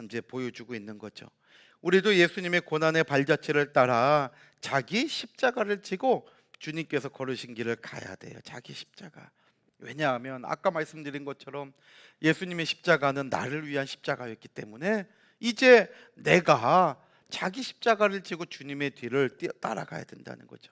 이제 보여주고 있는 거죠. 우리도 예수님의 고난의 발자취를 따라 자기 십자가를 지고 주님께서 걸으신 길을 가야 돼요. 자기 십자가. 왜냐하면 아까 말씀드린 것처럼 예수님의 십자가는 나를 위한 십자가였기 때문에 이제 내가 자기 십자가를 지고 주님의 뒤를 따라가야 된다는 거죠.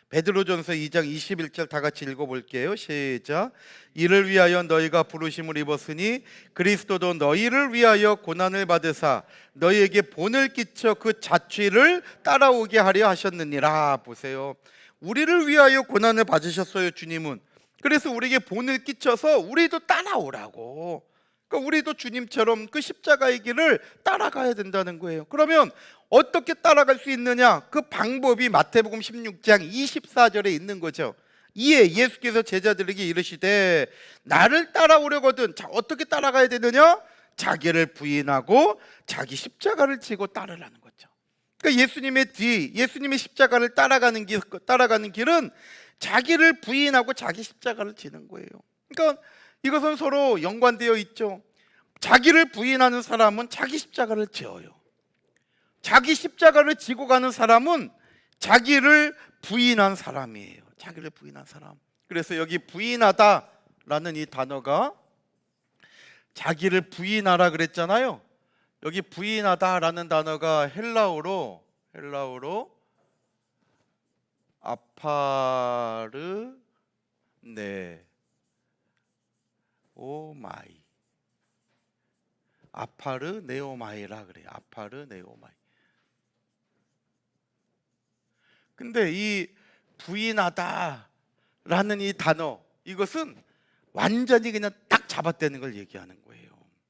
베드로전서 2장 21절 다 같이 읽어볼게요. 시작. 이를 위하여 너희가 부르심을 입었으니 그리스도도 너희를 위하여 고난을 받으사 너희에게 본을 끼쳐 그 자취를 따라오게 하려 하셨느니라. 보세요. 우리를 위하여 고난을 받으셨어요, 주님은. 그래서 우리에게 본을 끼쳐서 우리도 따라오라고. 그러니까 우리도 주님처럼 그 십자가의 길을 따라가야 된다는 거예요. 그러면 어떻게 따라갈 수 있느냐? 그 방법이 마태복음 16장 24절에 있는 거죠. 이에 예수께서 제자들에게 이르시되 나를 따라오려거든. 자, 어떻게 따라가야 되느냐? 자기를 부인하고 자기 십자가를 지고 따르라는 거죠. 그러니까 예수님의 십자가를 따라가는 길은 자기를 부인하고 자기 십자가를 지는 거예요. 그러니까 이것은 서로 연관되어 있죠. 자기를 부인하는 사람은 자기 십자가를 지어요. 자기 십자가를 지고 가는 사람은 자기를 부인한 사람이에요. 자기를 부인한 사람. 그래서 여기 부인하다라는 이 단어가, 자기를 부인하라 그랬잖아요. 여기 부인하다라는 단어가 헬라어로 아파르네오마이라 그래요. 아파르네오마이. 근데 이 부인하다라는 이 단어, 이것은 완전히 그냥 딱 잡아떼는 걸 얘기하는 거예요.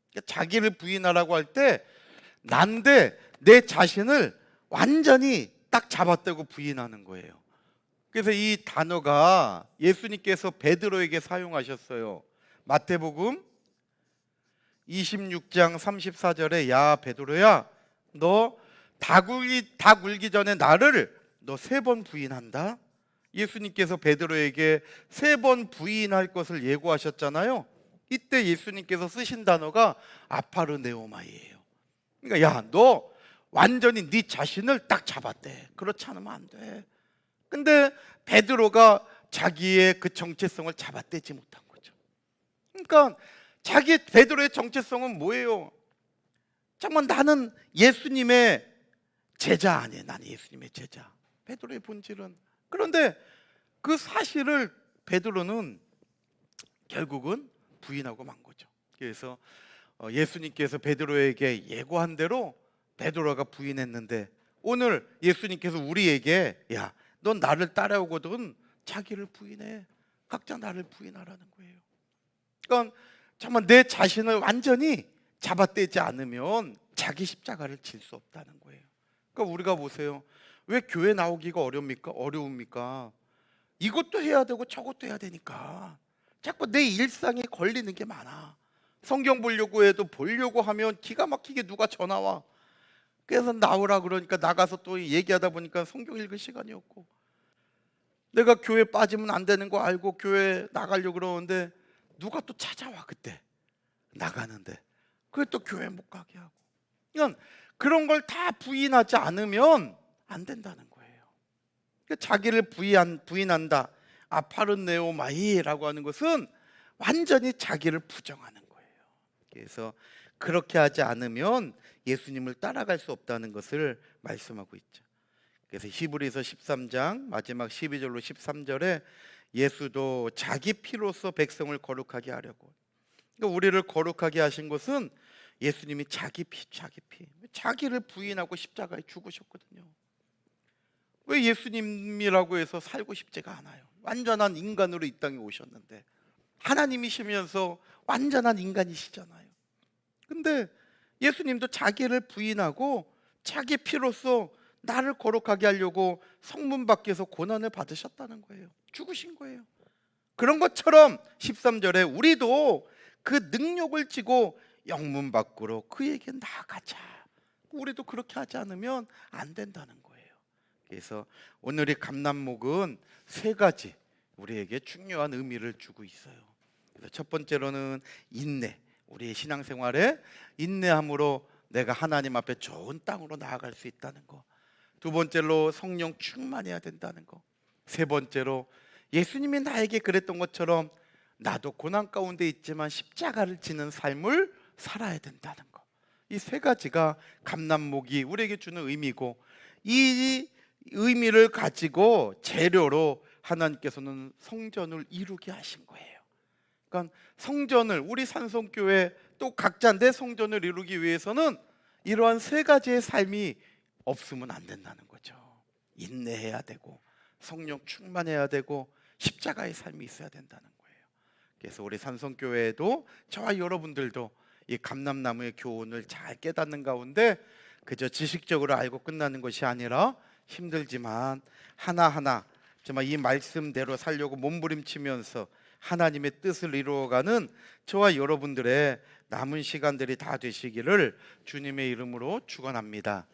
그러니까 자기를 부인하라고 할 때 난데 내 자신을 완전히 딱 잡아떼고 부인하는 거예요. 그래서 이 단어가 예수님께서 베드로에게 사용하셨어요. 마태복음 26장 34절에 야 베드로야, 너 닭 울기 전에 나를 너 3번 부인한다. 예수님께서 베드로에게 3번 부인할 것을 예고하셨잖아요. 이때 예수님께서 쓰신 단어가 아파르네오마이예요. 그러니까 야, 너 완전히 네 자신을 딱 잡았대. 그렇지 않으면 안 돼. 근데 베드로가 자기의 그 정체성을 잡아떼지 못한 거죠. 그러니까 베드로의 정체성은 뭐예요? 정말 나는 예수님의 제자 아니에요. 나는 예수님의 제자. 베드로의 본질은. 그런데 그 사실을 베드로는 결국은 부인하고 만 거죠. 그래서 예수님께서 베드로에게 예고한 대로 베드로가 부인했는데, 오늘 예수님께서 우리에게 야, 넌 나를 따라오거든 자기를 부인해. 각자 나를 부인하라는 거예요. 그러니까 정말 내 자신을 완전히 잡아떼지 않으면 자기 십자가를 질 수 없다는 거예요. 그러니까 우리가 보세요. 왜 교회 나오기가 어려웁니까? 이것도 해야 되고 저것도 해야 되니까 자꾸 내 일상에 걸리는 게 많아. 성경 보려고 해도 보려고 하면 기가 막히게 누가 전화 와. 그래서 나오라 그러니까 나가서 또 얘기하다 보니까 성경 읽을 시간이 없고, 내가 교회 빠지면 안 되는 거 알고 교회 나가려고 그러는데 누가 또 찾아와. 그때 나가는데 그게 또 교회 못 가게 하고. 그런 걸 다 부인하지 않으면 안 된다는 거예요. 자기를 부인한다, 아파른네오마이라고 하는 것은 완전히 자기를 부정하는 거예요. 그래서 그렇게 하지 않으면 예수님을 따라갈 수 없다는 것을 말씀하고 있죠. 그래서 히브리서 13장 마지막 12절로 13절에 예수도 자기 피로서 백성을 거룩하게 하려고, 그러니까 우리를 거룩하게 하신 것은 예수님이 자기 피, 자기를 부인하고 십자가에 죽으셨거든요. 왜 예수님이라고 해서 살고 싶지가 않아요. 완전한 인간으로 이 땅에 오셨는데, 하나님이시면서 완전한 인간이시잖아요. 근데 예수님도 자기를 부인하고 자기 피로서 나를 거룩하게 하려고 성문 밖에서 고난을 받으셨다는 거예요. 죽으신 거예요. 그런 것처럼 13절에 우리도 그 능력을 지고 영문 밖으로 그에게 나아가자. 우리도 그렇게 하지 않으면 안 된다는 거예요. 그래서 오늘의 감람목은 세 가지 우리에게 중요한 의미를 주고 있어요. 그래서 첫 번째로는 인내. 우리의 신앙생활에 인내함으로 내가 하나님 앞에 좋은 땅으로 나아갈 수 있다는 거. 두 번째로 성령 충만해야 된다는 거. 세 번째로 예수님이 나에게 그랬던 것처럼 나도 고난 가운데 있지만 십자가를 지는 삶을 살아야 된다는 거. 이 세 가지가 감람목이 우리에게 주는 의미고, 이 의미를 가지고 재료로 하나님께서는 성전을 이루게 하신 거예요. 그러니까 성전을, 우리 산성교회 또 각자 내 성전을 이루기 위해서는 이러한 세 가지의 삶이 없으면 안 된다는 거죠. 인내해야 되고 성령 충만해야 되고 십자가의 삶이 있어야 된다는 거예요. 그래서 우리 산성교회에도 저와 여러분들도 이 감람나무의 교훈을 잘 깨닫는 가운데 그저 지식적으로 알고 끝나는 것이 아니라 힘들지만 하나하나 정말 이 말씀대로 살려고 몸부림치면서 하나님의 뜻을 이루어가는 저와 여러분들의 남은 시간들이 다 되시기를 주님의 이름으로 축원합니다.